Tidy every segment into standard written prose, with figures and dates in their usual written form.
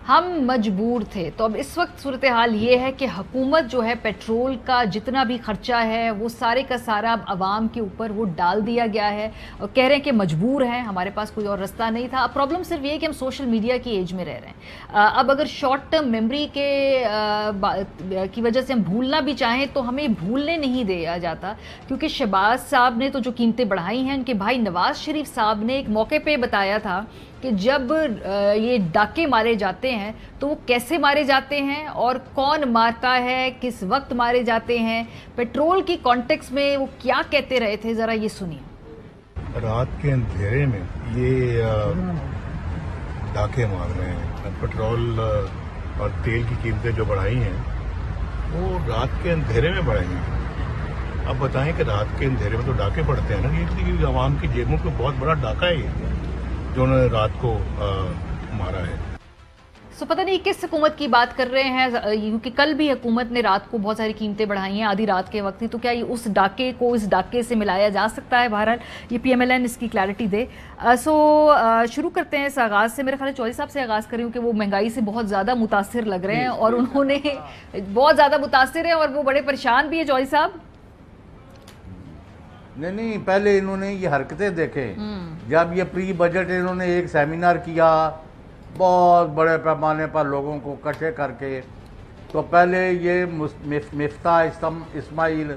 ہم مجبور تھے. تو اب اس وقت صورتحال یہ ہے کہ حکومت جو ہے پیٹرول کا جتنا بھی خرچہ ہے وہ سارے کا سارا اب عوام کے اوپر وہ ڈال دیا گیا ہے اور کہہ رہے ہیں کہ مجبور ہیں, ہمارے پاس کوئی اور رستہ نہیں تھا. اب پرابلم صرف یہ ہے کہ ہم سوشل میڈیا کی ایج میں رہ رہے ہیں. اب اگر شارٹ ٹرم میموری کی وجہ سے ہم بھولنا بھی چاہیں تو ہمیں بھولنے نہیں دیا جاتا, کیونکہ شہباز صاحب نے تو جو قیمتیں بڑھائی ہیں, ان کے بھائی نواز شریف صاحب نے ایک موقع پہ بتایا تھا کہ جب یہ ڈاکے مارے جاتے ہیں تو وہ کیسے مارے جاتے ہیں اور کون مارتا ہے, کس وقت مارے جاتے ہیں. پیٹرول کی کانٹیکس میں وہ کیا کہتے رہے تھے, ذرا یہ سنیے. رات کے اندھیرے میں یہ ڈاکے مار رہے ہیں. پیٹرول اور تیل کی قیمتیں جو بڑھائی ہیں وہ رات کے اندھیرے میں بڑھائی ہیں. اب بتائیں کہ رات کے اندھیرے میں تو ڈاکے پڑتے ہیں نا, یہ عوام کی جیبوں کو بہت بڑا ڈاکہ ہے یہ جو انہوں نے رات کو مارا ہے. پتہ نہیں کس حکومت کی بات کر رہے ہیں, کیونکہ کل بھی حکومت نے رات کو بہت ساری قیمتیں بڑھائی ہیں, آدھی رات کے وقت ہی. تو کیا یہ اس ڈاکے کو اس ڈاکے سے ملایا جا سکتا ہے؟ بہرحال یہ پی ایم ایل این اس کی کلیئرٹی دے. شروع کرتے ہیں اس آغاز سے. میرے خیال چودھری صاحب سے آغاز کر رہی ہوں کہ وہ مہنگائی سے بہت زیادہ متاثر لگ رہے ہیں اور انہوں نے بہت زیادہ متاثر ہیں اور وہ بڑے پریشان بھی ہیں. چودھری صاحب نہیں, پہلے انہوں نے یہ حرکتیں دیکھیں. جب یہ پری بجٹ انہوں نے ایک سیمینار کیا بہت بڑے پیمانے پر لوگوں کو اکٹھے کر کے, تو پہلے یہ مفتاح اسماعیل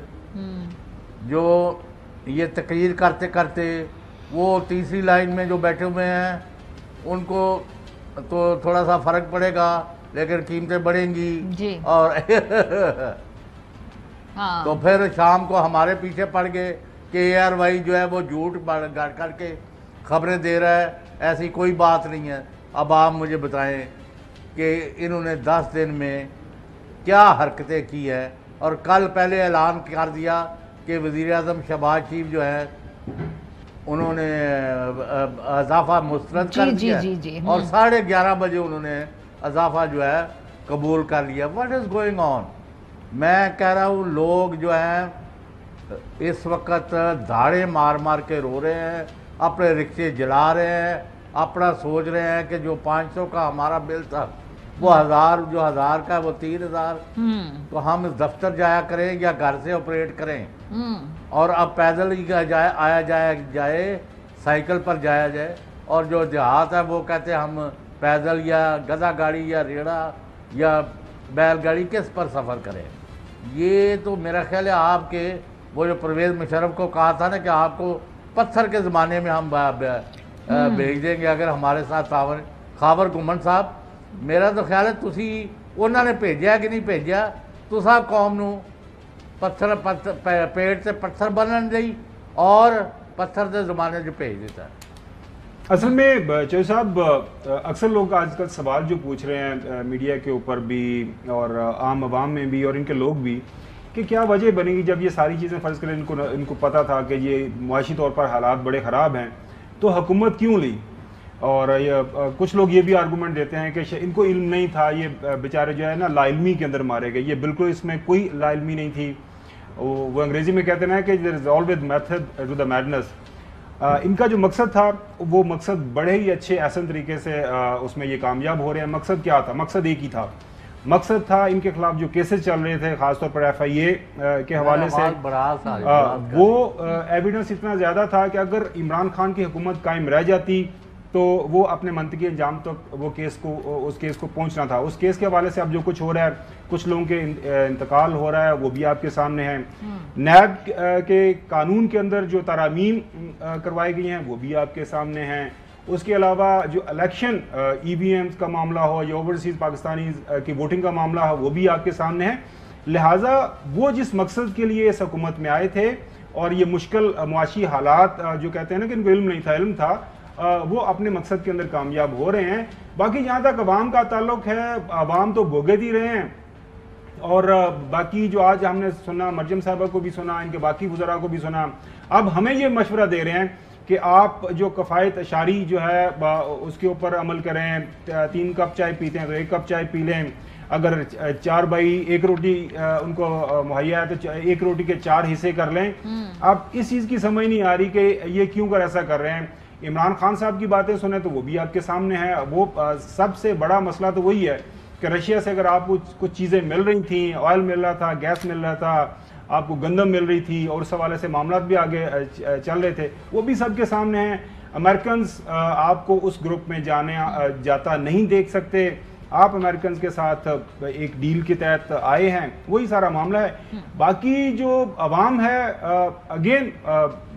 جو یہ تقریر کرتے کرتے وہ تیسری لائن میں جو بیٹھے ہوئے ہیں ان کو تو تھوڑا سا فرق پڑے گا لیکن قیمتیں بڑھیں گی اور تو پھر شام کو ہمارے پیچھے پڑ گئے کہ اے آر وائی جو ہے وہ جھوٹ گڑ کر کے خبریں دے رہا ہے, ایسی کوئی بات نہیں ہے. اب آپ مجھے بتائیں کہ انہوں نے 10 دن میں کیا حرکتیں کی ہیں. اور کل پہلے اعلان کر دیا کہ وزیر اعظم شہباز شریف جو ہے انہوں نے اضافہ مسترد کر دیا اور 11:30 بجے انہوں نے اضافہ جو ہے قبول کر لیا. What is going on? میں کہہ رہا ہوں لوگ جو ہیں اس وقت دھاڑے مار مار کے رو رہے ہیں, اپنے رکشے جلا رہے ہیں, اپنا سوچ رہے ہیں کہ جو 500 کا ہمارا بل تھا وہ 1000 کا وہ 3000, تو ہم دفتر جایا کریں یا گھر سے آپریٹ کریں, اور اب پیدل ہی آیا جائے سائیکل پر جایا جائے. اور جو دیہات ہے وہ کہتے ہیں ہم پیدل یا گدھا گاڑی یا ریڑا یا بیل گاڑی کس پر سفر کریں. یہ تو میرا خیال ہے آپ کے وہ جو پرویز مشرف کو کہا تھا نا کہ آپ کو پتھر کے زمانے میں ہم بھیج دیں گے اگر ہمارے ساتھ خاور گمن صاحب, میرا تو خیال ہے تسی انہوں نے بھیجا کہ نہیں بھیجا, تو صاحب قوم نو پتھر پیٹ سے پتھر بنن دئی اور پتھر کے زمانے جو بھیج دیتا ہے. اصل میں چودھری صاحب اکثر لوگ آج کل سوال جو پوچھ رہے ہیں میڈیا کے اوپر بھی اور عام عوام میں بھی اور ان کے لوگ بھی کہ کیا وجہ بنے گی جب یہ ساری چیزیں فرض کریں ان کو پتہ تھا کہ یہ معاشی طور پر حالات بڑے خراب ہیں تو حکومت کیوں لی. اور کچھ لوگ یہ بھی آرگومنٹ دیتے ہیں کہ ان کو علم نہیں تھا, یہ بیچارے جو ہے نا لا علمی کے اندر مارے گئے. یہ بالکل اس میں کوئی لا علمی نہیں تھی. وہ انگریزی میں کہتے ہیں کہ there is always method to the madness. ان کا جو مقصد تھا وہ مقصد بڑے ہی اچھے احسن طریقے سے اس میں یہ کامیاب ہو رہے ہیں. مقصد کیا تھا؟ مقصد ایک ہی تھا. مقصد تھا ان کے خلاف جو کیسز چل رہے تھے خاص طور پر ایف آئی اے کے حوالے سے وہ ایویڈنس اتنا زیادہ تھا کہ اگر عمران خان کی حکومت قائم رہ جاتی تو وہ اپنے منطقی انجام تک وہ اس کیس کو پہنچنا تھا. اس کیس کے حوالے سے اب جو کچھ ہو رہا ہے, کچھ لوگوں کے انتقال ہو رہا ہے, وہ بھی آپ کے سامنے ہے. نیب کے قانون کے اندر جو ترامیم کروائی گئی ہیں وہ بھی آپ کے سامنے ہیں. اس کے علاوہ جو الیکشن ای وی ایمز کا معاملہ ہو یا اوورسیز پاکستانی کی ووٹنگ کا معاملہ ہو وہ بھی آپ کے سامنے ہے. لہٰذا وہ جس مقصد کے لیے اس حکومت میں آئے تھے اور یہ مشکل معاشی حالات جو کہتے ہیں نا کہ ان کو علم نہیں تھا, علم تھا, وہ اپنے مقصد کے اندر کامیاب ہو رہے ہیں. باقی جہاں تک عوام کا تعلق ہے, عوام تو بھوگت ہی رہے ہیں. اور باقی جو آج ہم نے سنا, مریم صاحبہ کو بھی سنا, ان کے باقی وزراء کو بھی سنا, اب ہمیں یہ مشورہ دے رہے ہیں کہ آپ جو کفایت اشاری جو ہے اس کے اوپر عمل کریں. 3 کپ چائے پیتے ہیں تو 1 کپ چائے پی لیں. اگر 4 بائی 1 روٹی ان کو مہیا ہے تو 1 روٹی کے 4 حصے کر لیں. اب اس چیز کی سمجھ نہیں آ رہی کہ یہ کیوں کر ایسا کر رہے ہیں. इमरान खान साहब की बातें सुने तो वो भी आपके सामने है। वो सबसे बड़ा मसला तो वही है कि रशिया से अगर आपको कुछ चीज़ें मिल रही थी, ऑयल मिल रहा था, गैस मिल रहा था, आपको गंदम मिल रही थी और उस हवाले से मामला भी आगे चल रहे थे, वो भी सबके सामने हैं। अमेरिकन आपको उस ग्रुप में जाता नहीं देख सकते। आप अमेरिकन के साथ एक डील के तहत आए हैं, वही सारा मामला है। बाकी जो अवाम है, अगेन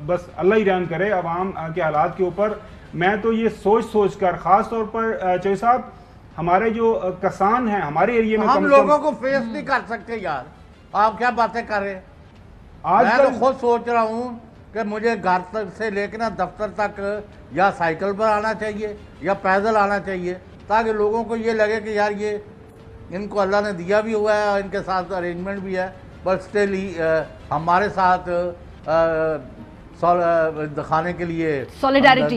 बस अल्लाह ही रहम करे अवाम के हालात के ऊपर। मैं तो ये सोच कर, ख़ास तौर पर चौधरी साहब, हमारे जो किसान हैं हमारे एरिया में, हम लोगों को फेस नहीं कर सकते यार, आप क्या बातें कर रहे हैं। मैं तो खुद सोच रहा हूँ कि मुझे घर तक से लेकर ना दफ्तर तक या साइकिल पर आना चाहिए या पैदल आना चाहिए, ताकि लोगों को ये लगे कि यार ये इनको अल्लाह ने दिया भी हुआ है, इनके साथ अरेंजमेंट भी है, बट स्टिल हमारे साथ दिखाने के लिए सॉलिडारिटी,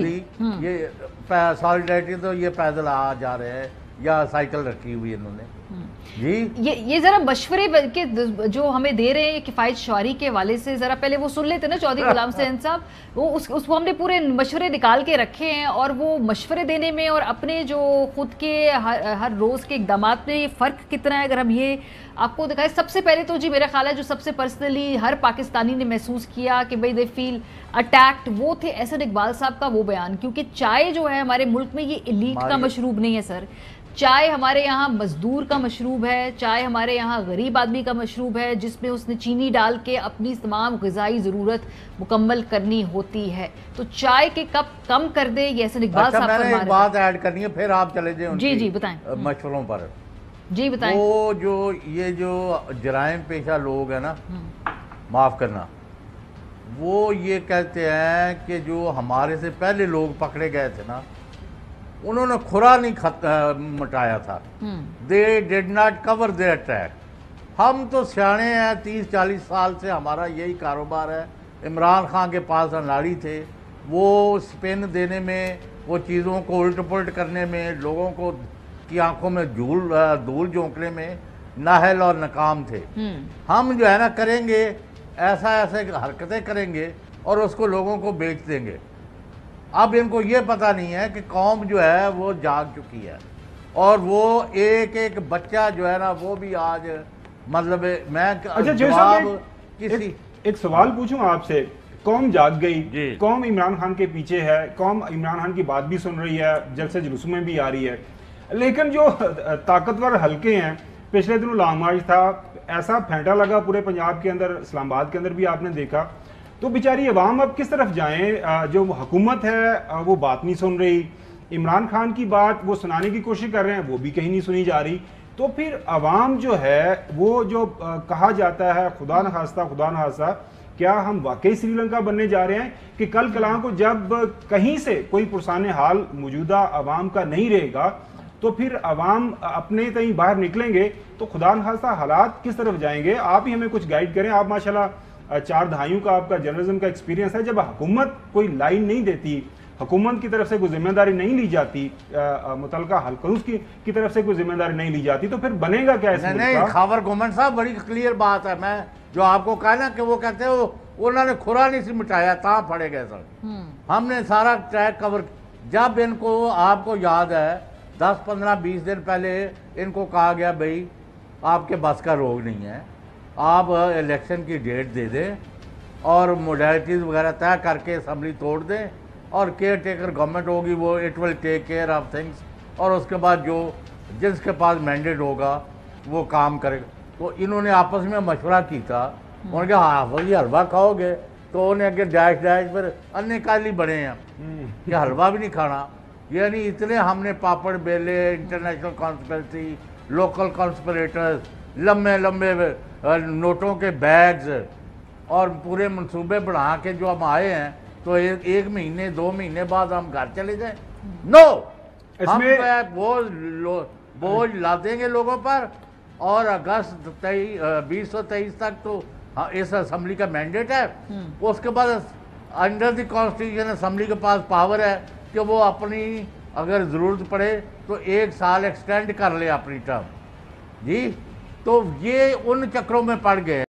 ये सॉलिडारिटी तो ये पैदल आ जा रहे हैं या साइकिल रखी हुई इन्होंने जी। ये जरा मशवरे के जो हमें दे रहे हैं किफ़ायत शुआरी के हवाले से, जरा पहले वो सुन लेते ना चौधरी गुलाम हुसैन साहब। वो उसको हमने पूरे मशवरे निकाल के रखे हैं, और वो मशवरे देने में और अपने जो खुद के हर रोज़ के इक़दामात में ये फ़र्क कितना है, अगर हम ये आपको दिखाएं। सबसे पहले तो जी मेरा ख्याल है जो सबसे पर्सनली हर पाकिस्तानी ने महसूस किया कि भाई दे फील अटैक्ड, वो थे एहसन इकबाल साहब का वो बयान। क्योंकि चाय जो है हमारे मुल्क में ये एलीट का मशरूब नहीं है सर, चाय हमारे यहाँ मजदूर का मशरूब है, चाय हमारे यहाँ गरीब आदमी का मशरूब है, जिसमें उसने चीनी डाल के अपनी तमाम ग़िज़ाई ज़रूरत मुकम्मल करनी होती है। तो चाय के कप कम कर दे, ये एहसन इकबाल साहब मैंने एक बात ऐड करनी है, फिर आप चले जाए जी जी बताएं मशवरों पर। जी बताएं। वो जो जराइम पेशा लोग हैं ना, माफ़ करना, वो ये कहते हैं कि जो हमारे से पहले लोग पकड़े गए थे ना, उन्होंने खुरा नहीं मटाया था, they did not cover their track. हम तो सियाने हैं, 30-40 साल से हमारा यही कारोबार है। इमरान खान के पास अनाड़ी थे, वो स्पिन देने में, वो चीज़ों को उल्ट पुलट करने में, लोगों को की आंखों में धूल झोंकने में नाहल और नाकाम थे। हम जो है ना करेंगे ऐसे हरकतें करेंगे और उसको लोगों को बेच देंगे। अब इनको ये पता नहीं है कि कौम जो है वो जाग चुकी है, और वो एक बच्चा जो है ना वो भी आज मतलब मैं जवाब किसी एक सवाल पूछूं आपसे। कौम जाग गई, कौम इमरान खान के पीछे है, कौम इमरान खान की बात भी सुन रही है, जलसे जुलूस में भी आ रही है, लेकिन जो ताकतवर हल्के हैं, पिछले दिनों लॉन्ग मार्च था, ऐसा फेंटा लगा पूरे पंजाब के अंदर, इस्लामाबाद के अंदर भी आपने देखा, तो बेचारी अवाम अब किस तरफ जाएं? जो हुकूमत है वो बात नहीं सुन रही, इमरान खान की बात वो सुनाने की कोशिश कर रहे हैं, वो भी कहीं नहीं सुनी जा रही। तो फिर अवाम जो है वो जो कहा जाता है खुदा न खास्ता, क्या हम वाकई श्रीलंका बनने जा रहे हैं कि कल कलाम को जब कहीं से कोई पुरसाने हाल मौजूदा अवाम का नहीं रहेगा तो फिर अवाम अपने तई बाहर निकलेंगे, तो खुदा न खास्ता हालात किस तरफ जाएंगे? आप ही हमें कुछ गाइड करें। आप माशाल्लाह 4 दहाइयों का आपका जर्नलिज्म का एक्सपीरियंस है। जब हुकूमत कोई लाइन नहीं देती, हुकूमत की तरफ से कोई जिम्मेदारी नहीं ली जाती, मुतलका हल्कों की तरफ से कोई जिम्मेदारी नहीं ली जाती, तो फिर बनेगा क्या? नहीं, खावर गवर्नमेंट साहब बड़ी क्लियर बात है। मैं जो आपको कहा ना कि वो कहते हैं उन्होंने खुरा नहीं सी मिटाया, ता पड़े गए सर। हमने सारा ट्रैक कवर। जब इनको, आपको याद है 10, 15, 20 दिन पहले इनको कहा गया भाई आपके बस का रोग नहीं है, आप इलेक्शन की डेट दे दें और मोडालिटीज़ वगैरह तय करके असम्बली तोड़ दें और केयर टेकर गवर्नमेंट होगी, वो it will take care of things, और उसके बाद जो जिसके पास मैंडेट होगा वो काम करेगा। तो इन्होंने आपस में मशवरा की था, उन्होंने कहा हाँ वही हलवा खाओगे, तो उन्हें अगर डैश पर अन्य काली बने हैं कि हलवा भी नहीं खाना। यानी इतने हमने पापड़ बेले, इंटरनेशनल कॉन्स्पिरेसी, लोकल कॉन्स्पिरेटर्स, लंबे लंबे नोटों के बैग्स और पूरे मंसूबे बढ़ा के जो हम आए हैं, तो एक महीने 2 महीने बाद हम घर चले जाए? नो, हम बोझ ला देंगे लोगों पर, और अगस्त 2023 तक तो इस असम्बली का मैंडेट है। उसके बाद अंडर द कॉन्स्टिट्यूशन असम्बली के पास पावर है कि वो अपनी अगर ज़रूरत पड़े तो 1 साल एक्सटेंड कर ले अपनी टर्म जी। तो ये उन चक्रों में पड़ गए।